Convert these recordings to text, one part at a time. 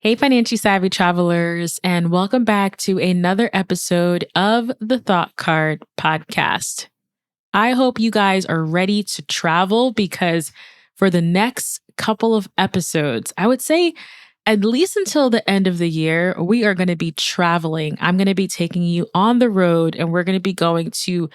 Hey, financially savvy travelers, and welcome back to another episode of the Thought Card podcast. I hope you guys are ready to travel because for the next couple of episodes, I would say at least until the end of the year, we are going to be traveling. I'm going to be taking you on the road and we're going to be going to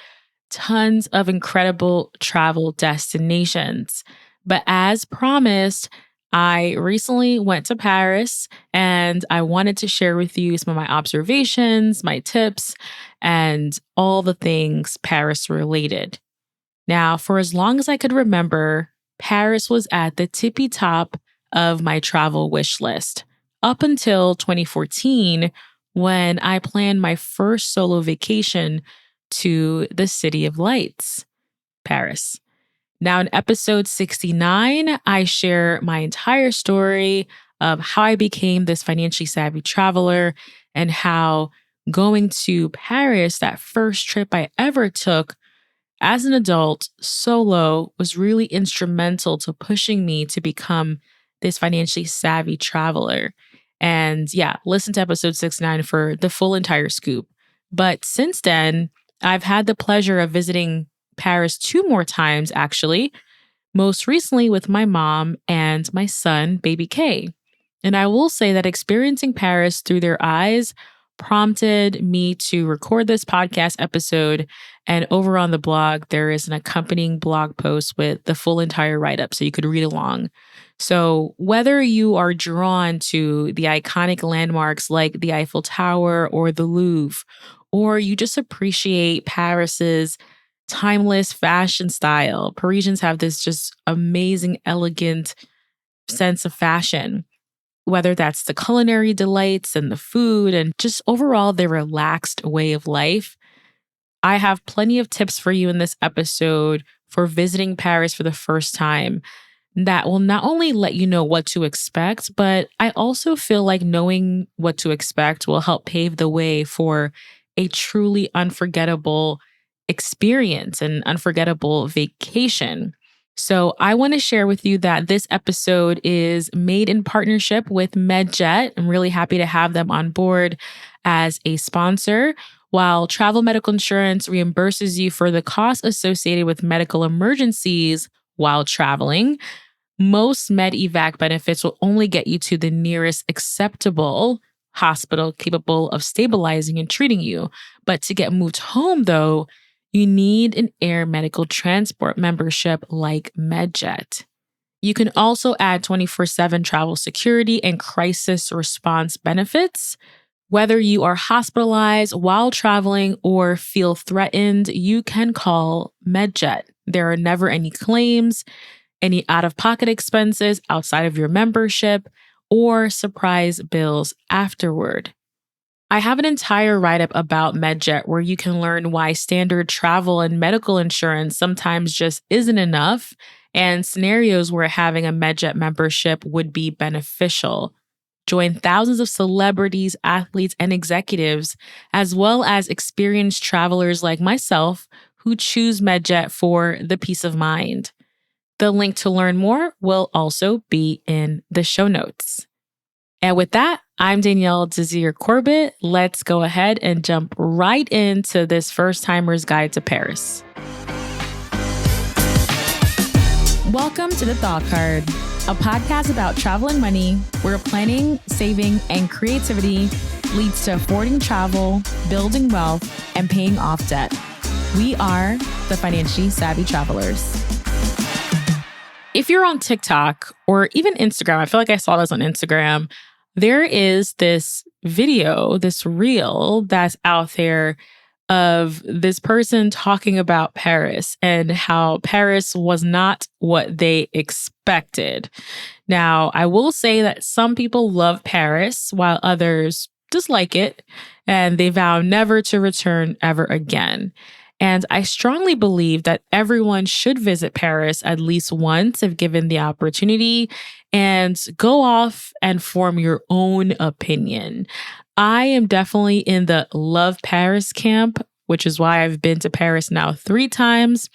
tons of incredible travel destinations. But as promised, I recently went to Paris and I wanted to share with you some of my observations, my tips, and all the things Paris related. Now, for as long as I could remember, Paris was at the tippy top of my travel wish list up until 2014 when I planned my first solo vacation to the City of Lights, Paris. Now, in episode 69, I share my entire story of how I became this financially savvy traveler and how going to Paris, that first trip I ever took as an adult solo, was really instrumental to pushing me to become this financially savvy traveler. And yeah, listen to episode 69 for the full entire scoop. But since then, I've had the pleasure of visiting Paris 2 more times, actually, most recently with my mom and my son, baby K. And I will say that experiencing Paris through their eyes prompted me to record this podcast episode. And over on the blog, there is an accompanying blog post with the full entire write-up so you could read along. So whether you are drawn to the iconic landmarks like the Eiffel Tower or the Louvre, or you just appreciate Paris's timeless fashion style. Parisians have this just amazing, elegant sense of fashion, whether that's the culinary delights and the food and just overall their relaxed way of life. I have plenty of tips for you in this episode for visiting Paris for the first time that will not only let you know what to expect, but I also feel like knowing what to expect will help pave the way for a truly unforgettable experience, an unforgettable vacation. So I want to share with you that this episode is made in partnership with MedJet. I'm really happy to have them on board as a sponsor. While travel medical insurance reimburses you for the costs associated with medical emergencies while traveling, most MedEvac benefits will only get you to the nearest acceptable hospital capable of stabilizing and treating you. But to get moved home, though, you need an air medical transport membership like MedJet. You can also add 24/7 travel security and crisis response benefits. Whether you are hospitalized while traveling or feel threatened, you can call MedJet. There are never any claims, any out-of-pocket expenses outside of your membership, or surprise bills afterward. I have an entire write-up about MedJet where you can learn why standard travel and medical insurance sometimes just isn't enough and scenarios where having a MedJet membership would be beneficial. Join thousands of celebrities, athletes, and executives, as well as experienced travelers like myself who choose MedJet for the peace of mind. The link to learn more will also be in the show notes. And with that, I'm Danielle Desir Corbett. Let's go ahead and jump right into this first timer's guide to Paris. Welcome to the Thought Card, a podcast about travel and money, where planning, saving, and creativity leads to affording travel, building wealth, and paying off debt. We are the financially savvy travelers. If you're on TikTok or even Instagram, I feel like I saw this on Instagram, there is this video, this reel that's out there of this person talking about Paris and how Paris was not what they expected. Now, I will say that some people love Paris while others dislike it, and they vow never to return ever again. And I strongly believe that everyone should visit Paris at least once if given the opportunity and go off and form your own opinion. I am definitely in the love Paris camp, which is why I've been to Paris now 3 times.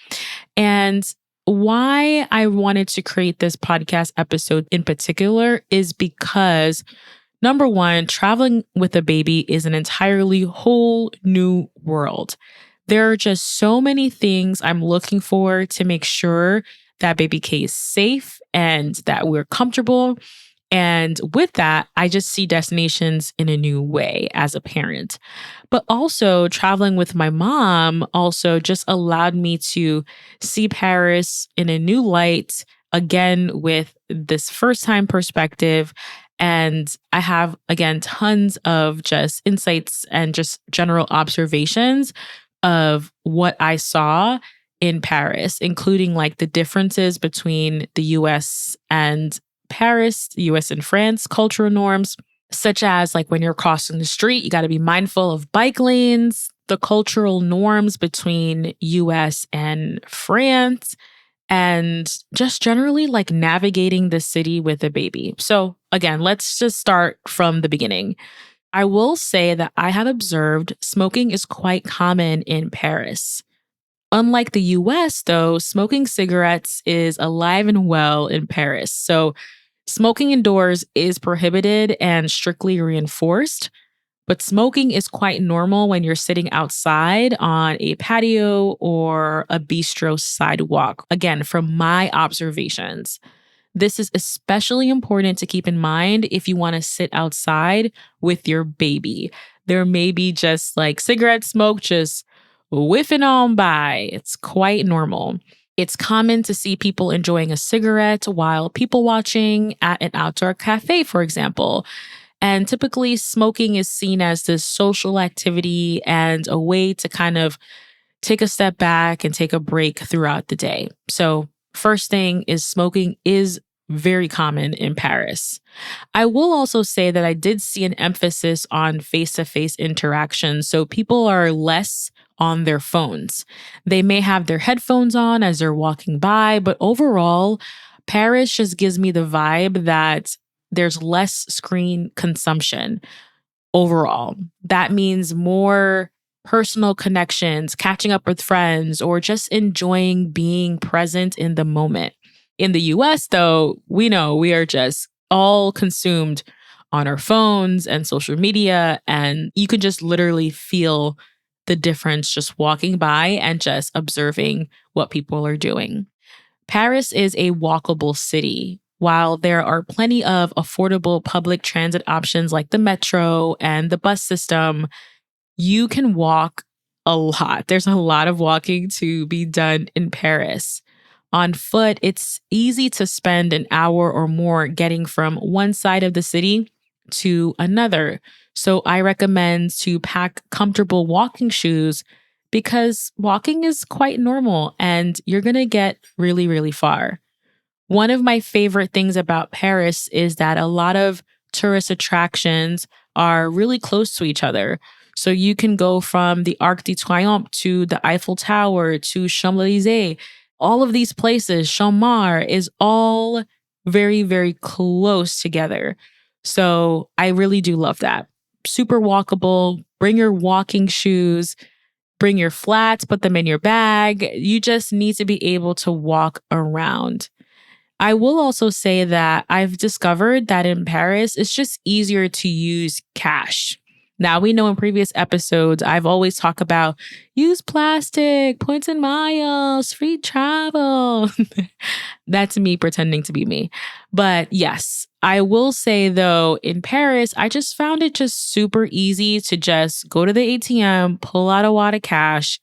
And why I wanted to create this podcast episode in particular is because Number one, traveling with a baby is an entirely whole new world. There are just so many things I'm looking for to make sure that baby K is safe and that we're comfortable. And with that, I just see destinations in a new way as a parent. But also, traveling with my mom also just allowed me to see Paris in a new light, again, with this first time perspective. And I have, again, tons of just insights and just general observations of what I saw in Paris, including like the differences between the US and Paris, the US and France cultural norms, such as like when you're crossing the street, you got to be mindful of bike lanes, the cultural norms between US and France, and just generally like navigating the city with a baby. So, again, let's just start from the beginning. I will say that I have observed smoking is quite common in Paris. Unlike the US, though, smoking cigarettes is alive and well in Paris. So, smoking indoors is prohibited and strictly reinforced, but smoking is quite normal when you're sitting outside on a patio or a bistro sidewalk. Again, from my observations. This is especially important to keep in mind if you want to sit outside with your baby. There may be just like cigarette smoke just whiffing on by. It's quite normal. It's common to see people enjoying a cigarette while people watching at an outdoor cafe, for example. And typically, smoking is seen as this social activity and a way to kind of take a step back and take a break throughout the day. So, first thing is smoking is very common in Paris. I will also say that I did see an emphasis on face to face interaction. So people are less on their phones. They may have their headphones on as they're walking by, but overall, Paris just gives me the vibe that there's less screen consumption overall. That means more personal connections, catching up with friends, or just enjoying being present in the moment. In the US, though, we know we are just all consumed on our phones and social media, and you can just literally feel the difference just walking by and just observing what people are doing. Paris is a walkable city. While there are plenty of affordable public transit options like the metro and the bus system, you can walk a lot. There's a lot of walking to be done in Paris. On foot, it's easy to spend an hour or more getting from one side of the city to another. So I recommend to pack comfortable walking shoes because walking is quite normal and you're going to get really, really far. One of my favorite things about Paris is that a lot of tourist attractions are really close to each other. So you can go from the Arc de Triomphe to the Eiffel Tower to Champs-Élysées. All of these places, Champs is all very, very close together. So I really do love that. Super walkable. Bring your walking shoes. Bring your flats, put them in your bag. You just need to be able to walk around. I will also say that I've discovered that in Paris, it's just easier to use cash. Now, we know in previous episodes, I've always talked about use plastic, points and miles, free travel. That's me pretending to be me. But yes, I will say though, in Paris, I just found it just super easy to just go to the ATM, pull out a wad of cash,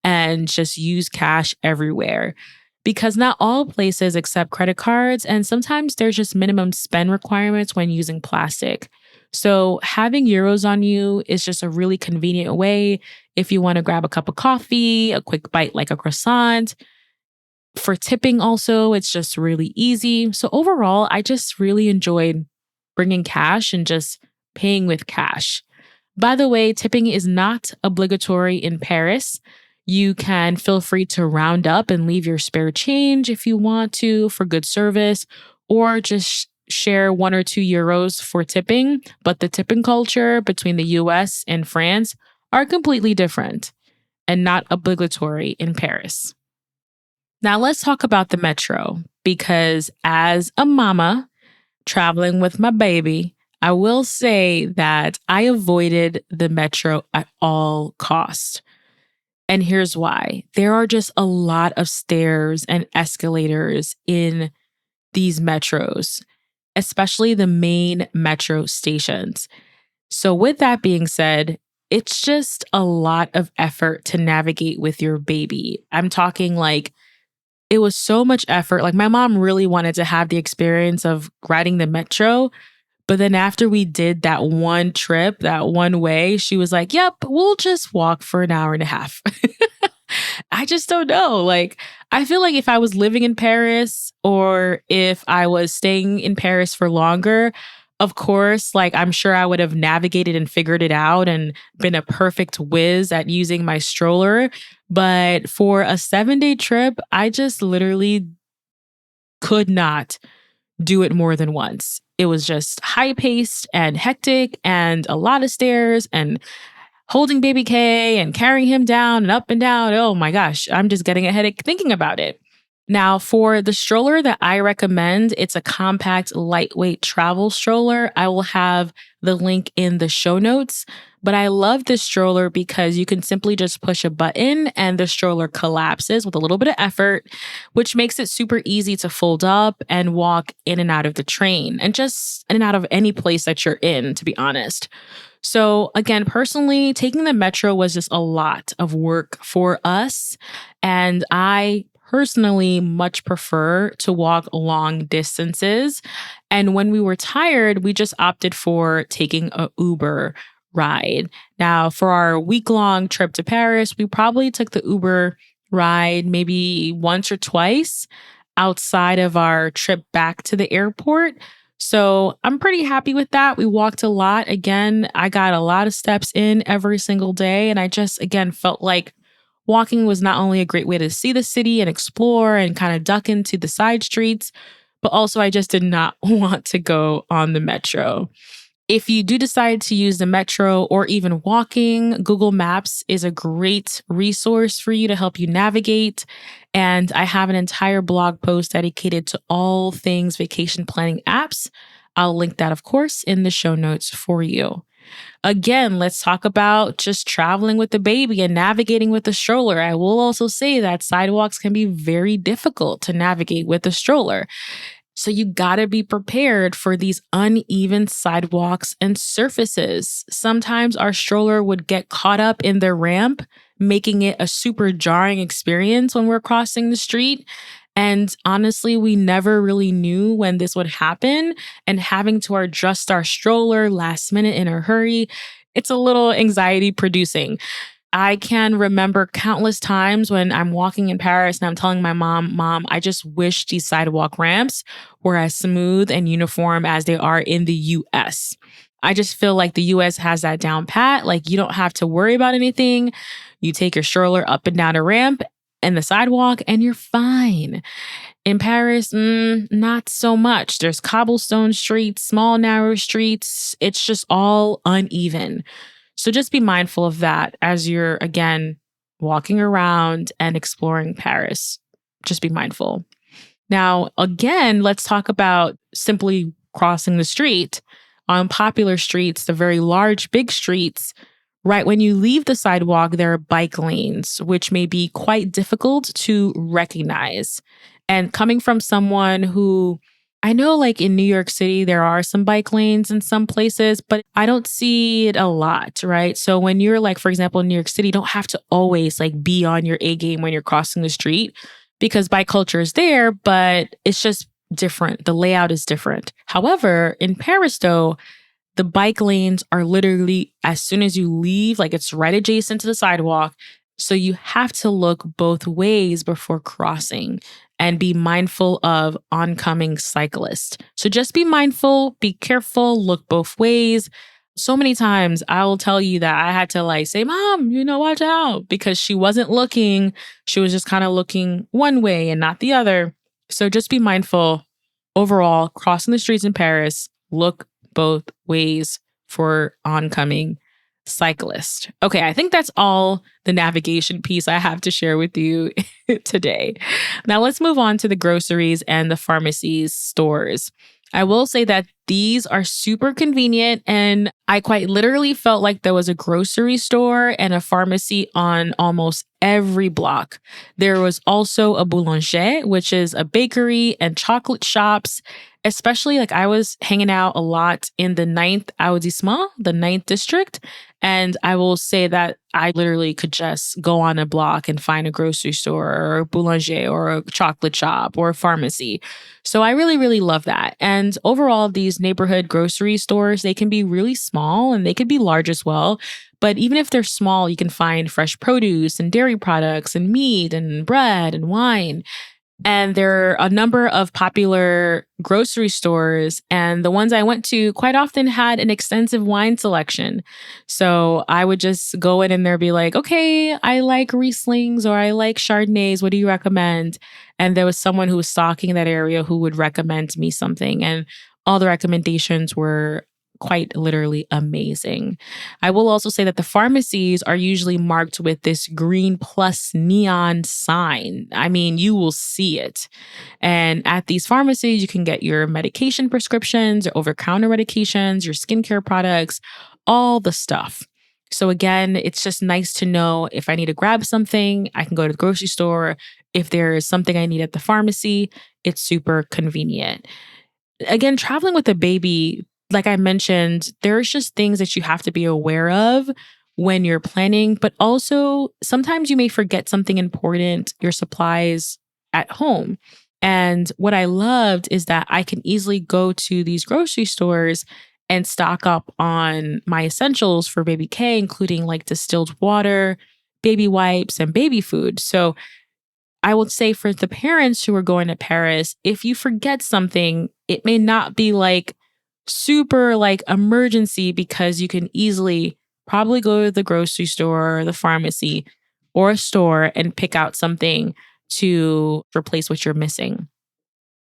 and just use cash everywhere. Because not all places accept credit cards, and sometimes there's just minimum spend requirements when using plastic. So having euros on you is just a really convenient way if you want to grab a cup of coffee, a quick bite like a croissant. For tipping also, it's just really easy. So overall, I just really enjoyed bringing cash and just paying with cash. By the way, tipping is not obligatory in Paris. You can feel free to round up and leave your spare change if you want to for good service, or just share €1 or €2 for tipping. But the tipping culture between the US and France are completely different and not obligatory in Paris. Now let's talk about the metro, because as a mama traveling with my baby, I will say that I avoided the metro at all costs. And here's why. There are just a lot of stairs and escalators in these metros, especially the main metro stations. So, with that being said, it's just a lot of effort to navigate with your baby. I'm talking like it was so much effort. Like, my mom really wanted to have the experience of riding the metro. But then after we did that one trip, that one way, she was like, yep, we'll just walk for an hour and a half. I just don't know. Like, I feel like if I was living in Paris or if I was staying in Paris for longer, of course, like I'm sure I would have navigated and figured it out and been a perfect whiz at using my stroller. But for a 7-day trip, I just literally could not do it more than once. It was just high paced and hectic and a lot of stairs and holding baby K and carrying him down and up and down. Oh my gosh, I'm just getting a headache thinking about it. Now, for the stroller that I recommend, it's a compact, lightweight travel stroller. I will have the link in the show notes. But I love this stroller because you can simply just push a button and the stroller collapses with a little bit of effort, which makes it super easy to fold up and walk in and out of the train and just in and out of any place that you're in, to be honest. So, again, personally, taking the metro was just a lot of work for us. And I personally much prefer to walk long distances. And when we were tired, we just opted for taking a Uber ride. Now, for our week-long trip to Paris, we probably took the Uber ride maybe once or twice outside of our trip back to the airport. So I'm pretty happy with that. We walked a lot. Again, I got a lot of steps in every single day. And I just, again, felt like walking was not only a great way to see the city and explore and kind of duck into the side streets, but also I just did not want to go on the metro. If you do decide to use the metro or even walking, Google Maps is a great resource for you to help you navigate. And I have an entire blog post dedicated to all things vacation planning apps. I'll link that, of course, in the show notes for you. Again, let's talk about just traveling with the baby and navigating with the stroller. I will also say that sidewalks can be very difficult to navigate with a stroller. So you gotta be prepared for these uneven sidewalks and surfaces. Sometimes our stroller would get caught up in the ramp, making it a super jarring experience when we're crossing the street. And honestly, we never really knew when this would happen. And having to adjust our stroller last minute in a hurry, it's a little anxiety producing. I can remember countless times when I'm walking in Paris and I'm telling my mom, I just wish these sidewalk ramps were as smooth and uniform as they are in the US. I just feel like the US has that down pat. Like you don't have to worry about anything. You take your stroller up and down a ramp and the sidewalk and you're fine. In Paris, not so much. There's cobblestone streets, small, narrow streets. It's just all uneven. So just be mindful of that as you're, again, walking around and exploring Paris. Just be mindful. Now, again, let's talk about simply crossing the street. On popular streets, the very large, big streets, right when you leave the sidewalk, there are bike lanes, which may be quite difficult to recognize. And coming from someone who I know like in New York City, there are some bike lanes in some places, but I don't see it a lot, right? So when you're like, for example, in New York City, you don't have to always like be on your A game when you're crossing the street because bike culture is there, but it's just different. The layout is different. However, in Paris though, the bike lanes are literally as soon as you leave, like it's right adjacent to the sidewalk. So you have to look both ways before crossing and be mindful of oncoming cyclists. So just be mindful, be careful, look both ways. So many times I will tell you that I had to like say, Mom, watch out, because she wasn't looking. She was just kind of looking one way and not the other. So just be mindful. Overall, crossing the streets in Paris, look both ways for oncoming cyclist. Okay, I think that's all the navigation piece I have to share with you today. Now let's move on to the groceries and the pharmacies stores. I will say that these are super convenient, and I quite literally felt like there was a grocery store and a pharmacy on almost every block. There was also a boulanger, which is a bakery and chocolate shops. Especially like I was hanging out a lot in the ninth arrondissement, the ninth district. And I will say that I literally could just go on a block and find a grocery store or a boulanger or a chocolate shop or a pharmacy. So I really, really love that. And overall, these neighborhood grocery stores, they can be really small and they could be large as well. But even if they're small, you can find fresh produce and dairy products and meat and bread and wine. And there are a number of popular grocery stores, and the ones I went to quite often had an extensive wine selection. So I would just go in and there be like, okay, I like Rieslings or I like Chardonnays. What do you recommend? And there was someone who was stocking that area who would recommend me something. And all the recommendations were quite literally amazing. I will also say that the pharmacies are usually marked with this green plus neon sign. I mean, you will see it. And at these pharmacies, you can get your medication prescriptions, your over counter medications, your skincare products, all the stuff. So, again, it's just nice to know if I need to grab something, I can go to the grocery store. If there is something I need at the pharmacy, it's super convenient. Again, traveling with a baby, like I mentioned, there's just things that you have to be aware of when you're planning, but also sometimes you may forget something important, your supplies at home. And what I loved is that I can easily go to these grocery stores and stock up on my essentials for baby K, including like distilled water, baby wipes, and baby food. So I would say for the parents who are going to Paris, if you forget something, it may not be like super like emergency because you can easily probably go to the grocery store or the pharmacy or a store and pick out something to replace what you're missing.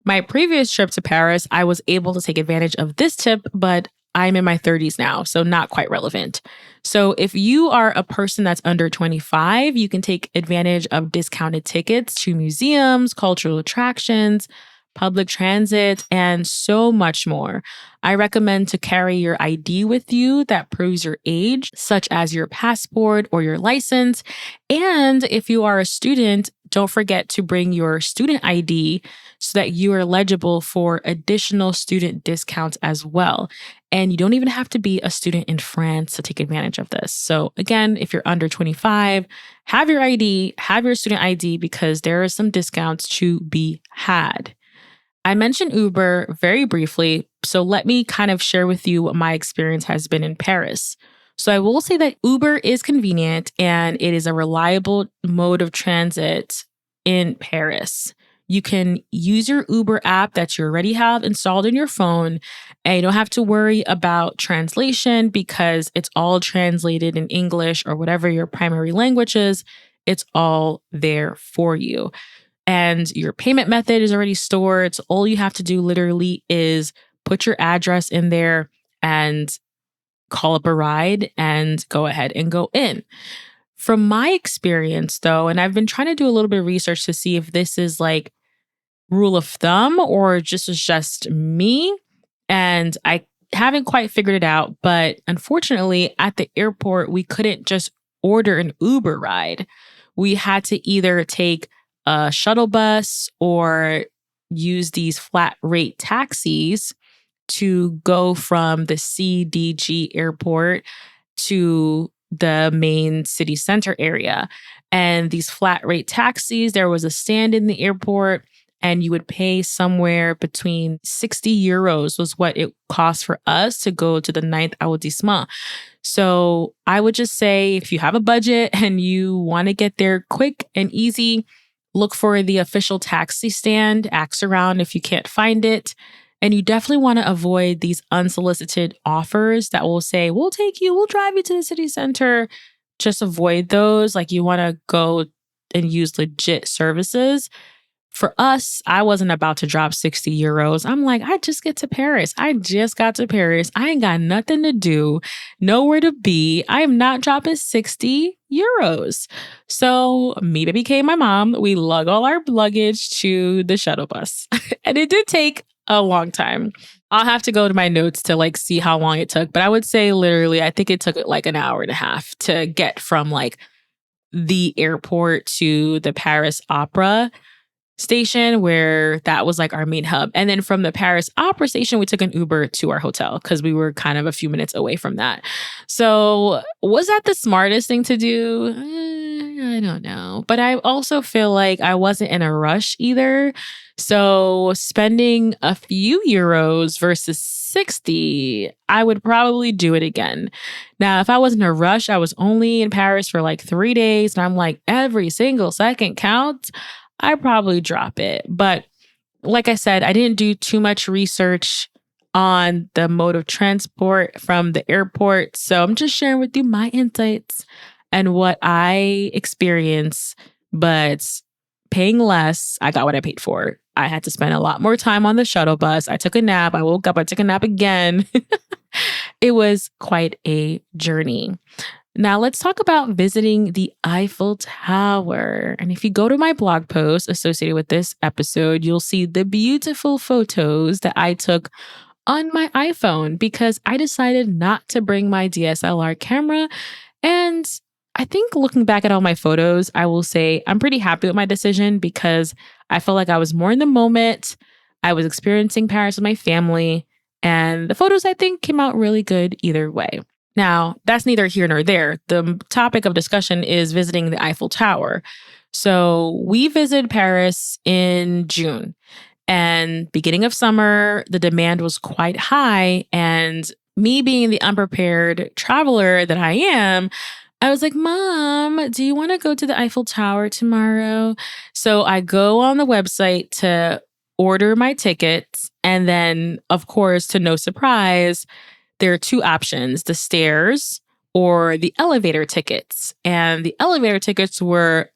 My previous trip to Paris, I was able to take advantage of this tip, but I'm in my 30s now, so not quite relevant. So if you are a person that's under 25, you can take advantage of discounted tickets to museums, cultural attractions, public transit, and so much more. I recommend to carry your ID with you that proves your age, such as your passport or your license. And if you are a student, don't forget to bring your student ID so that you are eligible for additional student discounts as well. And you don't even have to be a student in France to take advantage of this. So again, if you're under 25, have your ID, have your student ID because there are some discounts to be had. I mentioned Uber very briefly, so let me kind of share with you what my experience has been in Paris. So I will say that Uber is convenient and it is a reliable mode of transit in Paris. You can use your Uber app that you already have installed in your phone, and you don't have to worry about translation because it's all translated in English or whatever your primary language is. It's all there for you. And your payment method is already stored. So all you have to do literally is put your address in there and call up a ride and go ahead and go in. From my experience, though, and I've been trying to do a little bit of research to see if this is like rule of thumb or just me. And I haven't quite figured it out. But unfortunately, at the airport, we couldn't just order an Uber ride. We had to either take a shuttle bus or use these flat rate taxis to go from the CDG airport to the main city center area. And these flat rate taxis, there was a stand in the airport and you would pay somewhere between 60 euros was what it cost for us to go to the ninth arrondissement. So I would just say if you have a budget and you want to get there quick and easy, look for the official taxi stand, ask around if you can't find it. And you definitely want to avoid these unsolicited offers that will say, we'll take you, we'll drive you to the city center. Just avoid those. Like you want to go and use legit services. For us, I wasn't about to drop 60 euros. I'm like, I just get to Paris. I just got to Paris. I ain't got nothing to do, nowhere to be. I am not dropping 60 euros. So me, baby K, my mom, we lug all our luggage to the shuttle bus. And it did take a long time. I'll have to go to my notes to like see how long it took. But I would say literally, I think it took like an hour and a half to get from like the airport to the Paris Opera station, where that was like our main hub. And then from the Paris Opera station, we took an Uber to our hotel because we were kind of a few minutes away from that. So was that the smartest thing to do? I don't know. But I also feel like I wasn't in a rush either. So spending a few euros versus 60, I would probably do it again. Now, if I was in a rush, I was only in Paris for like 3 days, and I'm like, every single second counts, I probably drop it. But like I said, I didn't do too much research on the mode of transport from the airport. So I'm just sharing with you my insights and what I experience. But paying less, I got what I paid for. I had to spend a lot more time on the shuttle bus. I took a nap. I woke up. I took a nap again. It was quite a journey. Now, let's talk about visiting the Eiffel Tower. And if you go to my blog post associated with this episode, you'll see the beautiful photos that I took on my iPhone because I decided not to bring my DSLR camera. And I think looking back at all my photos, I will say I'm pretty happy with my decision because I felt like I was more in the moment. I was experiencing Paris with my family, and the photos I think came out really good either way. Now, that's neither here nor there. The topic of discussion is visiting the Eiffel Tower. So we visited Paris in June, and beginning of summer, the demand was quite high. And me being the unprepared traveler that I am, I was like, Mom, do you want to go to the Eiffel Tower tomorrow? So I go on the website to order my tickets. And then, of course, to no surprise, there are two options, the stairs or the elevator tickets. And the elevator tickets were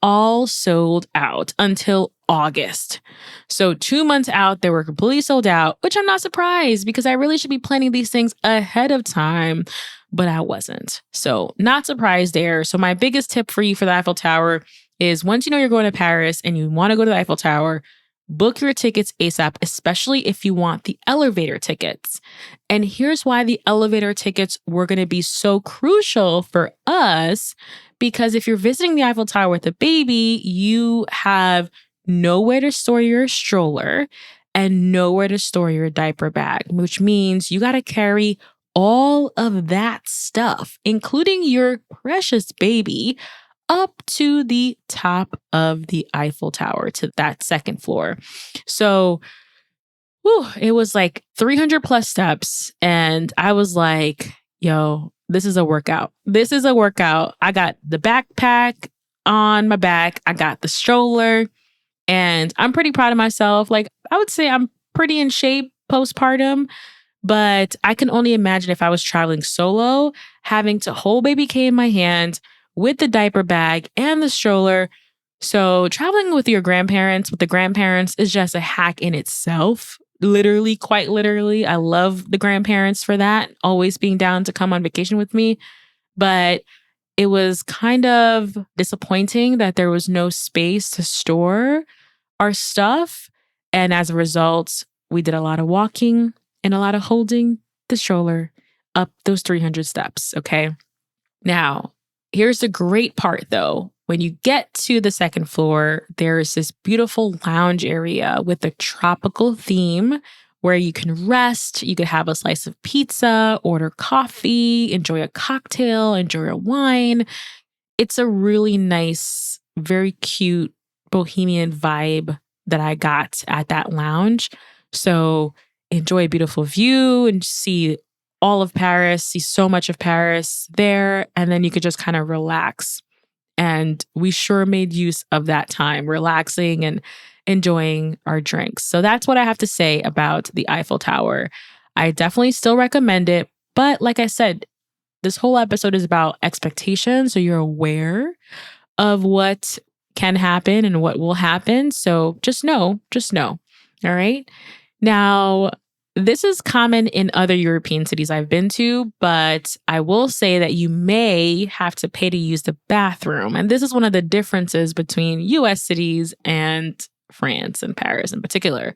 all sold out until August. So 2 months out, they were completely sold out, which I'm not surprised because I really should be planning these things ahead of time, but I wasn't. So not surprised there. So my biggest tip for you for the Eiffel Tower is once you know you're going to Paris and you want to go to the Eiffel Tower, book your tickets ASAP, especially if you want the elevator tickets. And here's why the elevator tickets were going to be so crucial for us, because if you're visiting the Eiffel Tower with a baby, you have nowhere to store your stroller and nowhere to store your diaper bag, which means you got to carry all of that stuff, including your precious baby, up to the top of the Eiffel Tower, to that second floor. So it was like 300 plus steps. And I was like, yo, this is a workout. This is a workout. I got the backpack on my back. I got the stroller. And I'm pretty proud of myself. Like, I would say I'm pretty in shape postpartum. But I can only imagine if I was traveling solo, having to hold baby K in my hand with the diaper bag and the stroller. So traveling with your grandparents, with the grandparents, is just a hack in itself. Literally, quite literally. I love the grandparents for that, always being down to come on vacation with me. But it was kind of disappointing that there was no space to store our stuff. And as a result, we did a lot of walking and a lot of holding the stroller up those 300 steps. Okay. Now, here's the great part though. When you get to the second floor, there's this beautiful lounge area with a tropical theme where you can rest. You could have a slice of pizza, order coffee, enjoy a cocktail, enjoy a wine. It's a really nice, very cute bohemian vibe that I got at that lounge. So enjoy a beautiful view and see all of Paris, see so much of Paris there. And then you could just kind of relax. And we sure made use of that time, relaxing and enjoying our drinks. So that's what I have to say about the Eiffel Tower. I definitely still recommend it. But like I said, this whole episode is about expectations. So you're aware of what can happen and what will happen. So just know. All right. Now, this is common in other European cities I've been to, but I will say that you may have to pay to use the bathroom. And this is one of the differences between US cities and France and Paris in particular.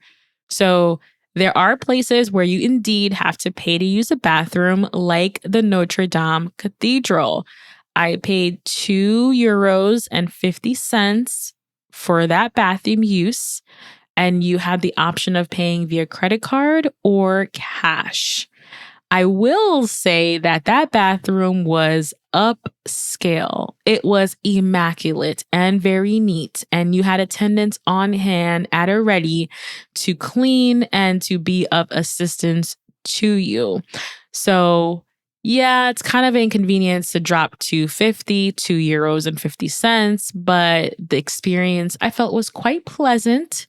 So There are places where you indeed have to pay to use a bathroom, like the Notre Dame Cathedral. I paid €2.50 for that bathroom use, and you had the option of paying via credit card or cash. I will say that that bathroom was upscale. It was immaculate and very neat, and you had attendants on hand at a ready to clean and to be of assistance to you. So, yeah, it's kind of an inconvenience to drop to 50, €2.50, but the experience I felt was quite pleasant.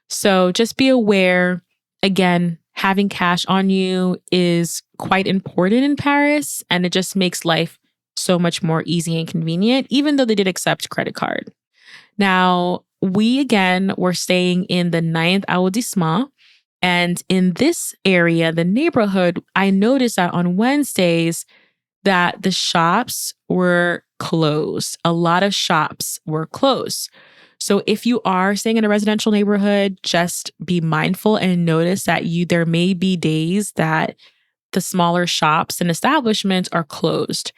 So just be aware, again, having cash on you is quite important in Paris, and it just makes life so much more easy and convenient, even though they did accept credit card. Now, we again were staying in the 9th arrondissement. And in this area, the neighborhood, I noticed that on Wednesdays that the shops were closed. A lot of shops were closed. So if you are staying in a residential neighborhood, just be mindful and notice that there may be days that the smaller shops and establishments are closed.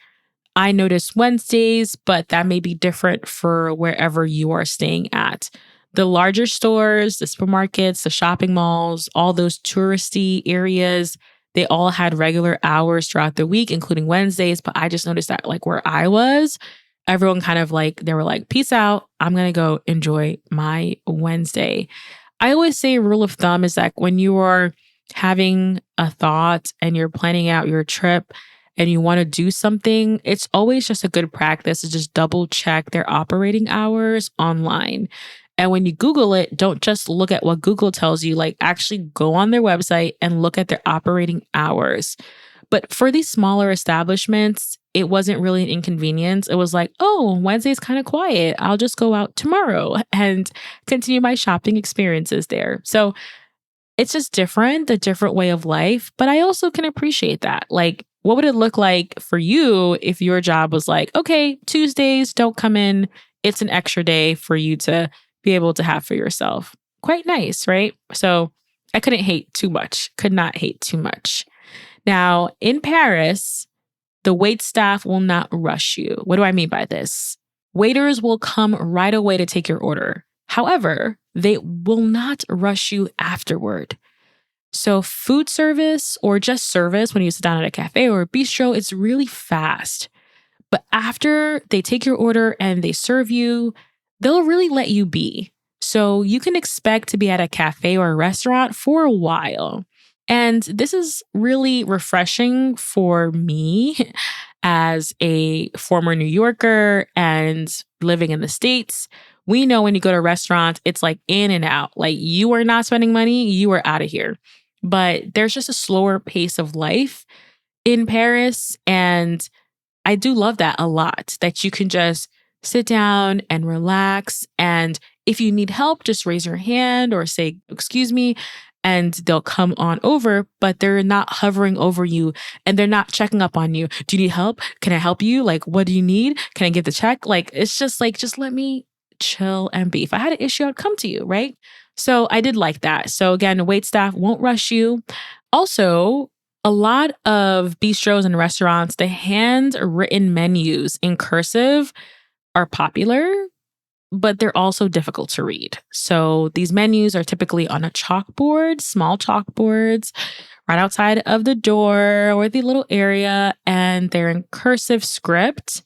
I noticed Wednesdays, but that may be different for wherever you are staying at. The larger stores, the supermarkets, the shopping malls, all those touristy areas, they all had regular hours throughout the week, including Wednesdays. But I just noticed that like where I was, everyone kind of like, they were like, peace out. I'm going to go enjoy my Wednesday. I always say a rule of thumb is that when you are having a thought and you're planning out your trip and you want to do something, it's always just a good practice to just double check their operating hours online. And when you Google it, don't just look at what Google tells you, like actually go on their website and look at their operating hours. But for these smaller establishments, it wasn't really an inconvenience. It was like, oh, Wednesday's kind of quiet. I'll just go out tomorrow and continue my shopping experiences there. So it's just different, a different way of life. But I also can appreciate that. Like, what would it look like for you if your job was like, okay, Tuesdays don't come in. It's an extra day for you to be able to have for yourself. Quite nice, right? So I couldn't hate too much, could not hate too much. Now, in Paris, the wait staff will not rush you. What do I mean by this? Waiters will come right away to take your order. However, they will not rush you afterward. So food service or just service when you sit down at a cafe or a bistro, it's really fast. But after they take your order and they serve you, they'll really let you be. So you can expect to be at a cafe or a restaurant for a while. And this is really refreshing for me as a former New Yorker and living in the States. We know when you go to a restaurant, it's like in and out. Like you are not spending money, you are out of here. But there's just a slower pace of life in Paris. And I do love that a lot, that you can just sit down and relax. And if you need help, just raise your hand or say, excuse me, and they'll come on over, but they're not hovering over you and they're not checking up on you. Do you need help? Can I help you? Like, what do you need? Can I get the check? Like, it's just like, just let me chill and be. If I had an issue, I'd come to you, right? So I did like that. So again, the wait staff won't rush you. Also, a lot of bistros and restaurants, the handwritten menus in cursive are popular, but they're also difficult to read. So these menus are typically on a chalkboard, small chalkboards, right outside of the door or the little area, and they're in cursive script.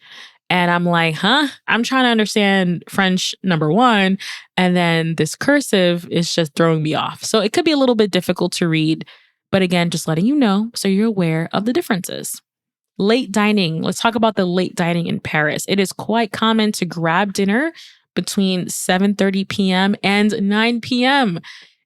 And I'm like, I'm trying to understand French, number one, and then this cursive is just throwing me off. So it could be a little bit difficult to read, but again, just letting you know so you're aware of the differences. Late dining. Let's talk about the late dining in Paris. It is quite common to grab dinner between 7:30 p.m. and 9 p.m.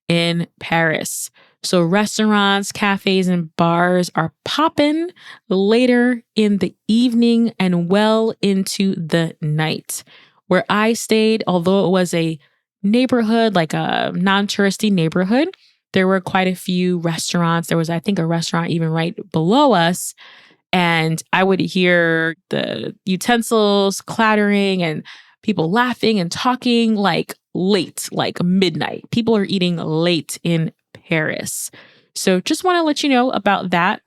in Paris. So restaurants, cafes, and bars are popping later in the evening and well into the night. Where I stayed, although it was a neighborhood, like a non-touristy neighborhood, there were quite a few restaurants. There was, I think, a restaurant even right below us. And I would hear the utensils clattering and people laughing and talking like late, like midnight. People are eating late in Paris. So just want to let you know about that.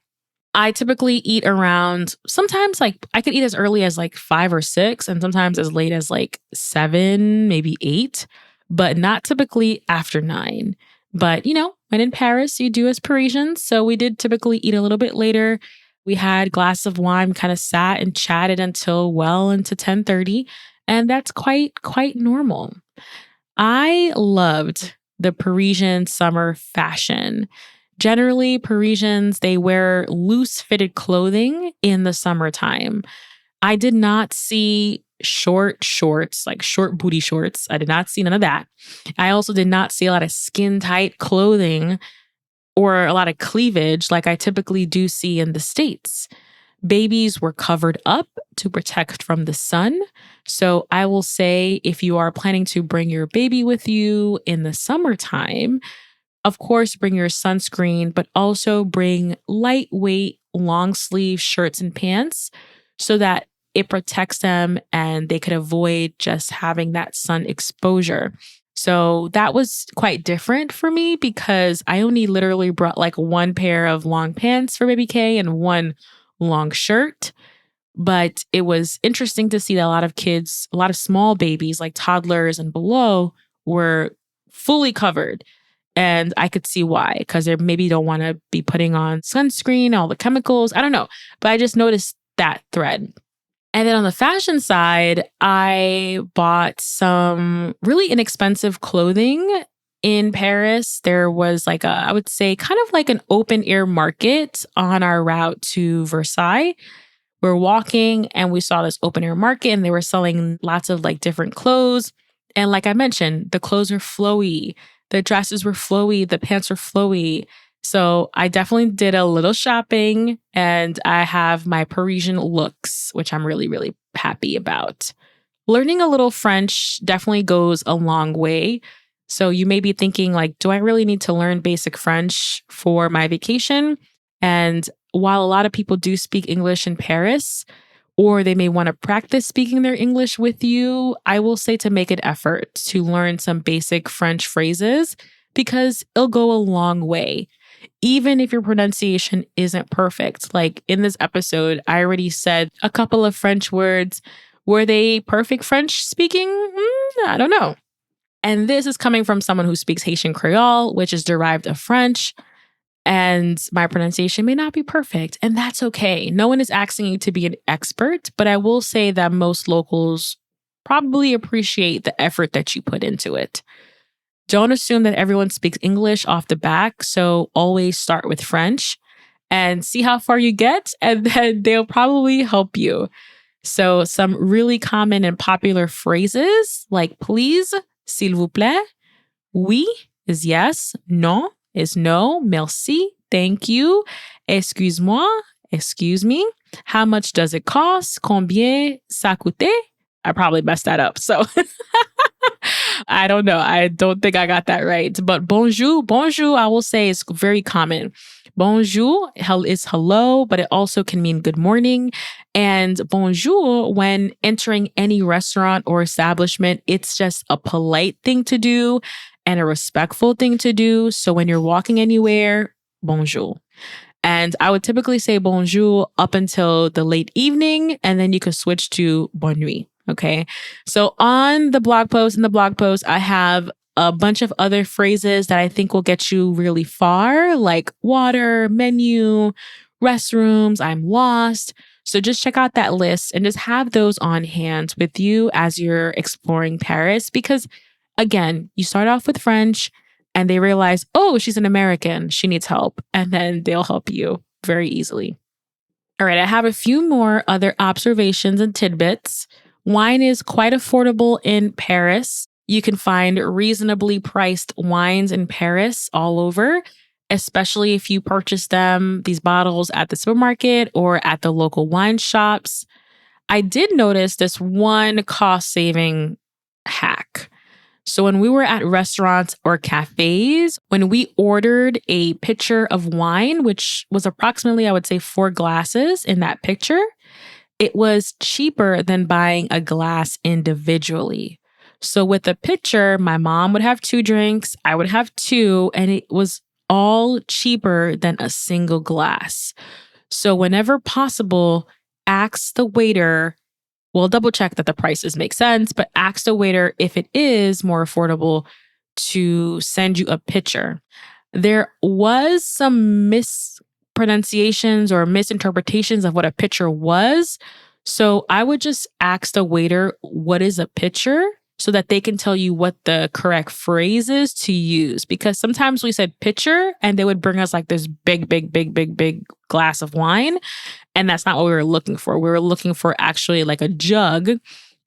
I typically eat around sometimes like I could eat as early as like 5 or 6 and sometimes as late as like 7, maybe 8, but not typically after 9. But when in Paris, you do as Parisians. So we did typically eat a little bit later. We had glass of wine, kind of sat and chatted until well into 10:30. And that's quite normal. I loved the Parisian summer fashion. Generally, Parisians, they wear loose fitted clothing in the summertime. I did not see short shorts, like short booty shorts. I did not see none of that. I also did not see a lot of skin tight clothing or a lot of cleavage like I typically do see in the States. Babies were covered up to protect from the sun. So I will say if you are planning to bring your baby with you in the summertime, of course, bring your sunscreen, but also bring lightweight long sleeve shirts and pants so that it protects them and they could avoid just having that sun exposure. So that was quite different for me because I only literally brought like one pair of long pants for baby K and one long shirt. But it was interesting to see that a lot of kids, a lot of small babies like toddlers and below were fully covered. And I could see why, because they maybe don't want to be putting on sunscreen, all the chemicals. I don't know. But I just noticed that thread. And then on the fashion side, I bought some really inexpensive clothing in Paris. There was like I would say kind of like an open air market on our route to Versailles. We're walking and we saw this open air market and they were selling lots of like different clothes. And like I mentioned, the clothes are flowy. The dresses were flowy. The pants were flowy. So I definitely did a little shopping and I have my Parisian looks, which I'm really, really happy about. Learning a little French definitely goes a long way. So you may be thinking like, do I really need to learn basic French for my vacation? And while a lot of people do speak English in Paris, or they may want to practice speaking their English with you, I will say to make an effort to learn some basic French phrases because it'll go a long way. Even if your pronunciation isn't perfect. Like in this episode, I already said a couple of French words. Were they perfect French speaking? I don't know. And this is coming from someone who speaks Haitian Creole, which is derived of French. And my pronunciation may not be perfect, and that's okay. No one is asking you to be an expert, but I will say that most locals probably appreciate the effort that you put into it. Don't assume that everyone speaks English off the back, so always start with French and see how far you get, and then they'll probably help you. So some really common and popular phrases like please, s'il vous plaît, oui is yes, non is no, merci, thank you, excuse-moi, excuse me, how much does it cost, combien ça coûte? I probably messed that up. So I don't know. I don't think I got that right. But bonjour, I will say is very common. Bonjour is hello, but it also can mean good morning. And bonjour, when entering any restaurant or establishment, it's just a polite thing to do and a respectful thing to do. So when you're walking anywhere, bonjour. And I would typically say bonjour up until the late evening, and then you could switch to bonne nuit. Okay. So in the blog post, I have a bunch of other phrases that I think will get you really far, like water, menu, restrooms, I'm lost. So just check out that list and just have those on hand with you as you're exploring Paris. Because again, you start off with French and they realize, oh, she's an American, she needs help. And then they'll help you very easily. All right, I have a few more other observations and tidbits. Wine is quite affordable in Paris. You can find reasonably priced wines in Paris all over, especially if you purchase these bottles at the supermarket or at the local wine shops. I did notice this one cost-saving hack. So when we were at restaurants or cafes, when we ordered a pitcher of wine, which was approximately, I would say, 4 glasses in that pitcher, it was cheaper than buying a glass individually. So with a pitcher, my mom would have 2 drinks, I would have 2, and it was all cheaper than a single glass. So whenever possible, ask the waiter, well, double check that the prices make sense, but ask the waiter if it is more affordable to send you a pitcher. There was some mispronunciations or misinterpretations of what a pitcher was. So I would just ask the waiter, what is a pitcher? So that they can tell you what the correct phrase is to use. Because sometimes we said pitcher and they would bring us like this big glass of wine. And that's not what we were looking for. We were looking for actually like a jug.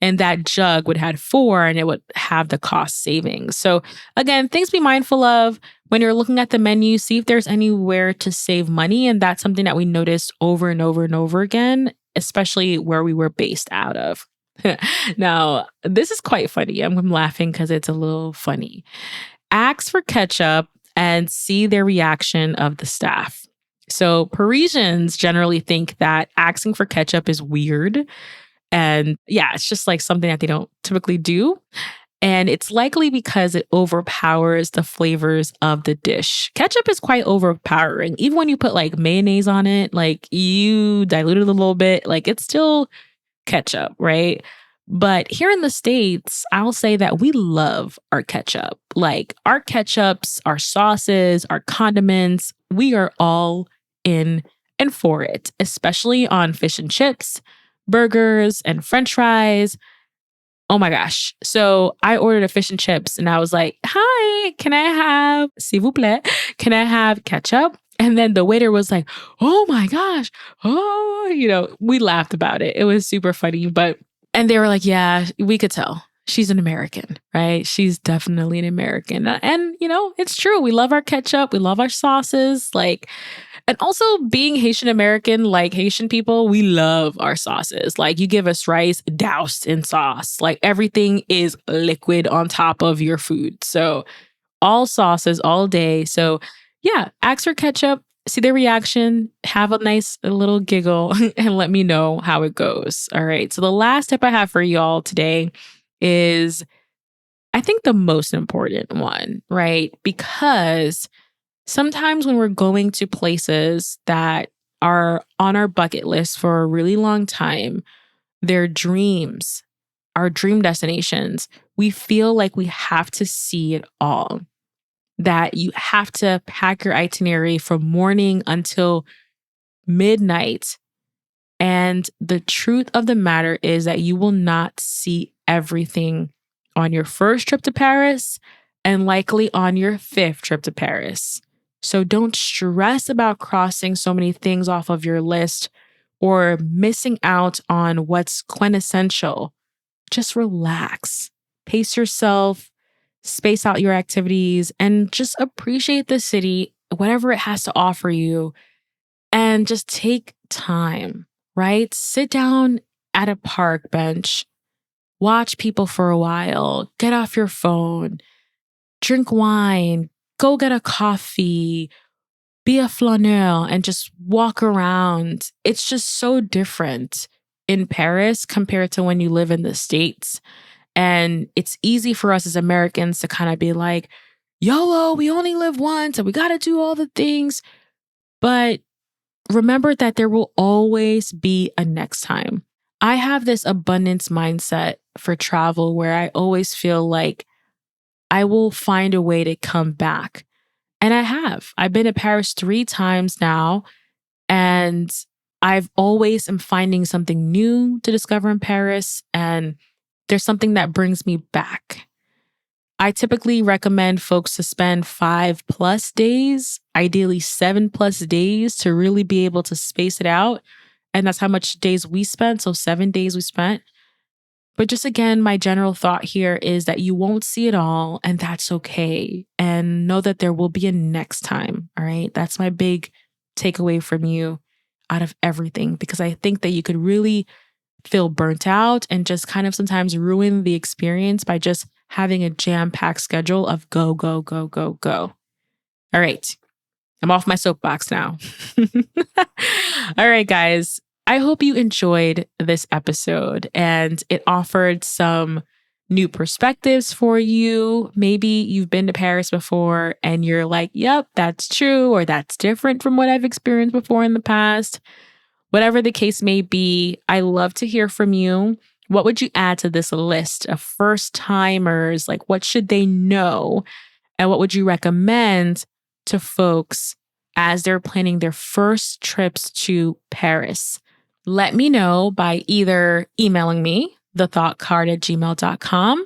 And that jug would have 4 and it would have the cost savings. So again, things to be mindful of when you're looking at the menu, see if there's anywhere to save money. And that's something that we noticed over and over and over again, especially where we were based out of. Now, this is quite funny. I'm laughing because it's a little funny. Ask for ketchup and see their reaction of the staff. So Parisians generally think that asking for ketchup is weird. And yeah, it's just like something that they don't typically do. And it's likely because it overpowers the flavors of the dish. Ketchup is quite overpowering. Even when you put like mayonnaise on it, like you dilute it a little bit, like it's still ketchup, right? But here in the States, I'll say that we love our ketchup. Like our ketchups, our sauces, our condiments, we are all in and for it, especially on fish and chips, burgers, and French fries. Oh my gosh. So I ordered a fish and chips and I was like, hi, can I have, s'il vous plaît, can I have ketchup? And then the waiter was like, oh my gosh. Oh, we laughed about it. It was super funny. And they were like, yeah, we could tell. She's an American, right? She's definitely an American. And, it's true. We love our ketchup. We love our sauces. And also being Haitian American, like Haitian people, we love our sauces. Like you give us rice doused in sauce. Like everything is liquid on top of your food. So all sauces all day. So yeah, ask for ketchup, see their reaction, have a nice little giggle, and let me know how it goes. All right. So the last tip I have for y'all today is, I think, the most important one, right? Because sometimes when we're going to places that are on our bucket list for a really long time, they're dreams, our dream destinations, we feel like we have to see it all. That you have to pack your itinerary from morning until midnight. And the truth of the matter is that you will not see everything on your first trip to Paris and likely on your 5th trip to Paris. So don't stress about crossing so many things off of your list or missing out on what's quintessential. Just relax, pace yourself, space out your activities, and just appreciate the city, whatever it has to offer you, and just take time, right? Sit down at a park bench, watch people for a while, get off your phone, drink wine, go get a coffee, be a flaneur, and just walk around. It's just so different in Paris compared to when you live in the States. And it's easy for us as Americans to kind of be like, YOLO, we only live once and we got to do all the things. But remember that there will always be a next time. I have this abundance mindset for travel where I always feel like I will find a way to come back. And I have. I've been to Paris 3 times now, and I've always am finding something new to discover in Paris, and there's something that brings me back. I typically recommend folks to spend 5+ days, ideally 7+ days, to really be able to space it out. And that's how much days we spent. So 7 days we spent. But just again, my general thought here is that you won't see it all, and that's okay. And know that there will be a next time. All right. That's my big takeaway from you out of everything, because I think that you could really feel burnt out and just kind of sometimes ruin the experience by just having a jam-packed schedule of go, go, go, go, go. All right. I'm off my soapbox now. All right, guys. I hope you enjoyed this episode and it offered some new perspectives for you. Maybe you've been to Paris before and you're like, yep, that's true, or that's different from what I've experienced before in the past. Whatever the case may be, I love to hear from you. What would you add to this list of first timers? Like, what should they know? And what would you recommend to folks as they're planning their first trips to Paris? Let me know by either emailing me, thethoughtcard@gmail.com,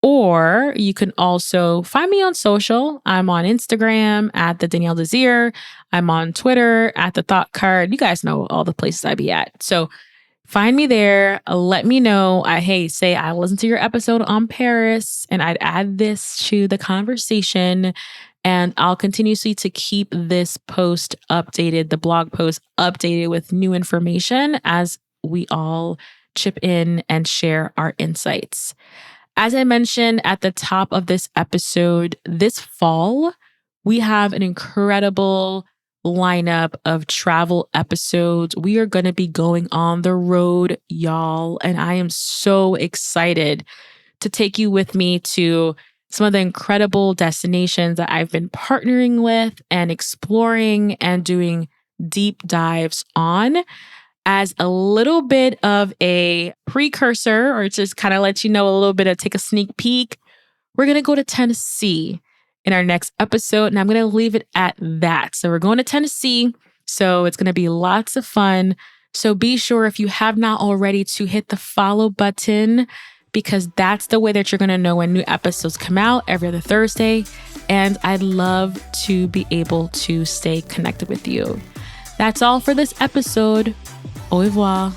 or you can also find me on social. I'm on Instagram at the Danielle Desir. I'm on Twitter at the Thought Card. You guys know all the places I be at. So find me there. Let me know. Say I listened to your episode on Paris and I'd add this to the conversation. And I'll continuously to keep this post updated, the blog post updated with new information as we all chip in and share our insights. As I mentioned at the top of this episode, this fall, we have an incredible lineup of travel episodes. We are going to be going on the road, y'all. And I am so excited to take you with me to some of the incredible destinations that I've been partnering with and exploring and doing deep dives on. As a little bit of a precursor, or just kind of let you know a little bit of take a sneak peek, we're going to go to Tennessee in our next episode, and I'm going to leave it at that. So we're going to Tennessee, so it's going to be lots of fun. So be sure, if you have not already, to hit the follow button, because that's the way that you're going to know when new episodes come out every other Thursday. And I'd love to be able to stay connected with you. That's all for this episode. Au revoir.